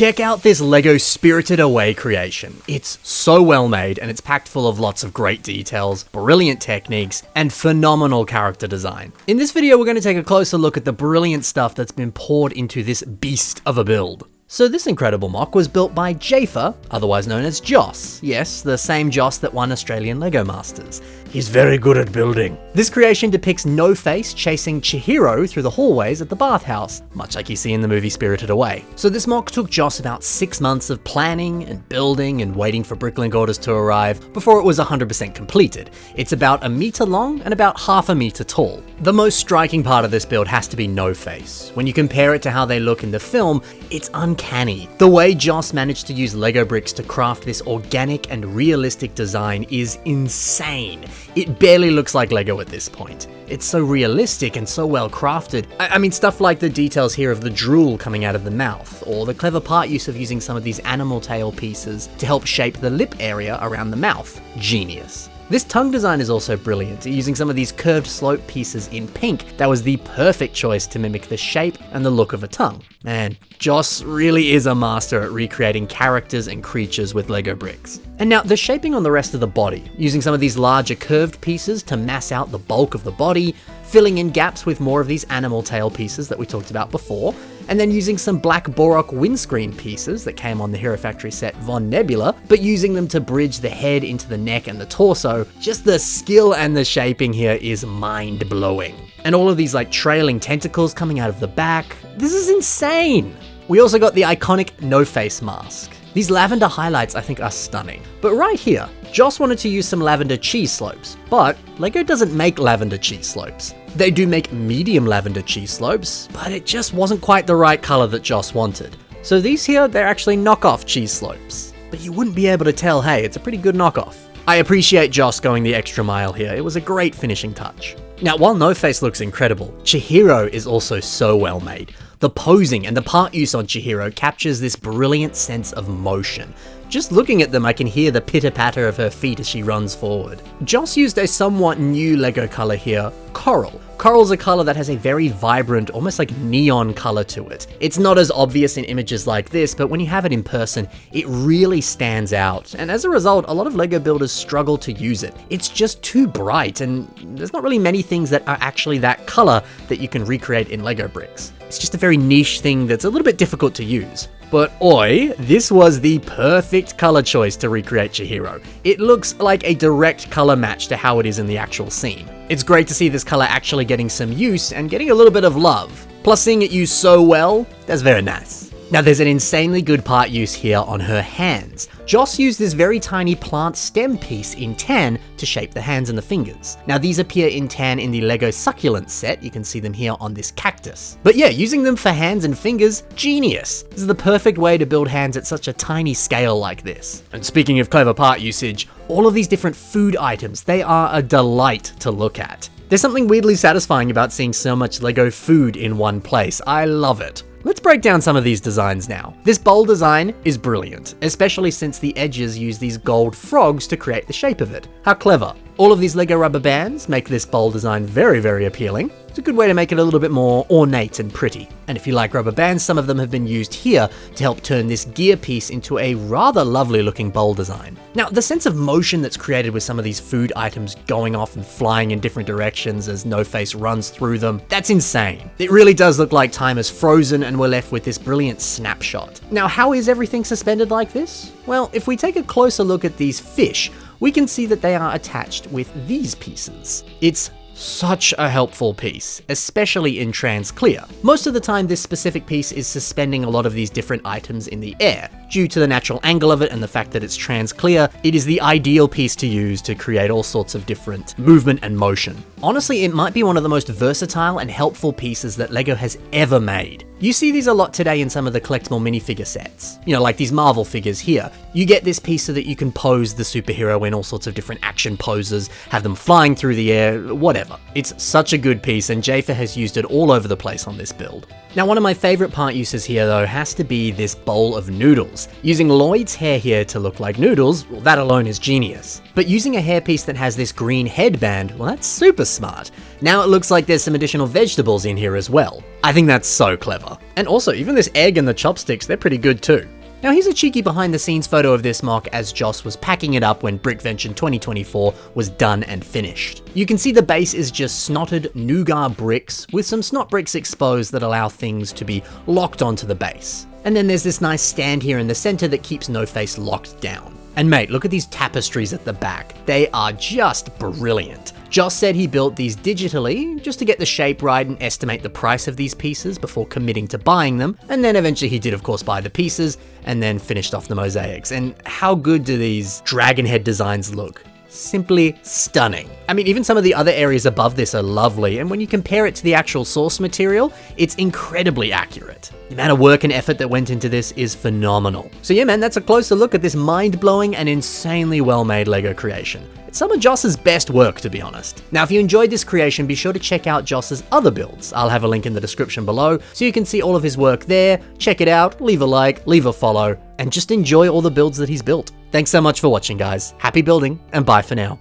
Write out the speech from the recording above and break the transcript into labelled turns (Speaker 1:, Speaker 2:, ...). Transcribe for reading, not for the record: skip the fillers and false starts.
Speaker 1: Check out this LEGO Spirited Away creation. It's so well made and it's packed full of lots of great details, brilliant techniques, and phenomenal character design. In this video, we're going to take a closer look at the brilliant stuff that's been poured into this beast of a build. So this incredible mock was built by Jafer, otherwise known as Joss. Yes, the same Joss that won Australian LEGO Masters. He's very good at building. This creation depicts No Face chasing Chihiro through the hallways at the bathhouse, much like you see in the movie Spirited Away. So this mock took Joss about 6 months of planning and building and waiting for bricklink orders to arrive before it was 100% completed. It's about 1 meter long and about half a meter tall. The most striking part of this build has to be No Face. When you compare it to how they look in the film, it's uncanny. The way Joss managed to use Lego bricks to craft this organic and realistic design is insane. It barely looks like Lego at this point. It's so realistic and so well crafted. I mean, stuff like the details here of the drool coming out of the mouth, or the clever part use of using some of these animal tail pieces to help shape the lip area around the mouth. Genius. This tongue design is also brilliant, using some of these curved slope pieces in pink. That was the perfect choice to mimic the shape and the look of a tongue. Man, Joss really is a master at recreating characters and creatures with Lego bricks. And now the shaping on the rest of the body, using some of these larger curved pieces to mass out the bulk of the body, filling in gaps with more of these animal tail pieces that we talked about before, and then using some black Borok windscreen pieces that came on the Hero Factory set Von Nebula, but using them to bridge the head into the neck and the torso. Just the skill and the shaping here is mind-blowing. And all of these like trailing tentacles coming out of the back, this is insane! We also got the iconic No Face mask. These lavender highlights I think are stunning. But right here, Joss wanted to use some lavender cheese slopes, but Lego doesn't make lavender cheese slopes. They do make medium lavender cheese slopes, but it just wasn't quite the right color that Joss wanted. So these here, they're actually knockoff cheese slopes. But you wouldn't be able to tell, hey, it's a pretty good knockoff. I appreciate Joss going the extra mile here. It was a great finishing touch. Now, while No Face looks incredible, Chihiro is also so well made. The posing and the part use on Chihiro captures this brilliant sense of motion. Just looking at them, I can hear the pitter-patter of her feet as she runs forward. Joss used a somewhat new Lego color here, Coral. Coral's a color that has a very vibrant, almost like neon color to it. It's not as obvious in images like this, but when you have it in person, it really stands out. And as a result, a lot of Lego builders struggle to use it. It's just too bright, and there's not really many things that are actually that color that you can recreate in Lego bricks. It's just a very niche thing that's a little bit difficult to use. But oi, this was the perfect color choice to recreate Chihiro. It looks like a direct color match to how it is in the actual scene. It's great to see this color actually getting some use and getting a little bit of love. Plus seeing it used so well, that's very nice. Now there's an insanely good part use here on her hands. Joss used this very tiny plant stem piece in tan to shape the hands and the fingers. Now these appear in tan in the Lego Succulent set, you can see them here on this cactus. But yeah, using them for hands and fingers, genius! This is the perfect way to build hands at such a tiny scale like this. And speaking of clever part usage, all of these different food items, they are a delight to look at. There's something weirdly satisfying about seeing so much Lego food in one place. I love it. Let's break down some of these designs now. This bowl design is brilliant, especially since the edges use these gold frogs to create the shape of it. How clever. All of these Lego rubber bands make this bowl design very, very appealing. It's a good way to make it a little bit more ornate and pretty. And if you like rubber bands, some of them have been used here to help turn this gear piece into a rather lovely looking bowl design. Now, the sense of motion that's created with some of these food items going off and flying in different directions as No Face runs through them, that's insane. It really does look like time is frozen and we're left with this brilliant snapshot. Now, how is everything suspended like this? Well, if we take a closer look at these fish, we can see that they are attached with these pieces. It's such a helpful piece, especially in trans clear. Most of the time, this specific piece is suspending a lot of these different items in the air. Due to the natural angle of it and the fact that it's trans clear, it is the ideal piece to use to create all sorts of different movement and motion. Honestly, it might be one of the most versatile and helpful pieces that Lego has ever made. You see these a lot today in some of the collectible minifigure sets. You know, like these Marvel figures here. You get this piece so that you can pose the superhero in all sorts of different action poses, have them flying through the air, whatever. It's such a good piece and Jafer has used it all over the place on this build. Now, one of my favorite part uses here though has to be this bowl of noodles. Using Lloyd's hair here to look like noodles, well, that alone is genius. But using a hairpiece that has this green headband, well, that's super smart. Now it looks like there's some additional vegetables in here as well. I think that's so clever. And also, even this egg and the chopsticks, they're pretty good too. Now here's a cheeky behind the scenes photo of this mock as Joss was packing it up when Brickvention 2024 was done and finished. You can see the base is just snotted nougat bricks with some snot bricks exposed that allow things to be locked onto the base. And then there's this nice stand here in the center that keeps No Face locked down. And mate, look at these tapestries at the back. They are just brilliant. Joss said he built these digitally just to get the shape right and estimate the price of these pieces before committing to buying them. And then eventually he did of course buy the pieces and then finished off the mosaics. And how good do these dragon head designs look? Simply stunning. I mean, even some of the other areas above this are lovely, and when you compare it to the actual source material, it's incredibly accurate. The amount of work and effort that went into this is phenomenal. So yeah man, that's a closer look at this mind-blowing and insanely well-made LEGO creation. It's some of Joss's best work, to be honest. Now, if you enjoyed this creation, be sure to check out Joss's other builds. I'll have a link in the description below, so you can see all of his work there, check it out, leave a like, leave a follow, and just enjoy all the builds that he's built. Thanks so much for watching, guys. Happy building, and bye for now.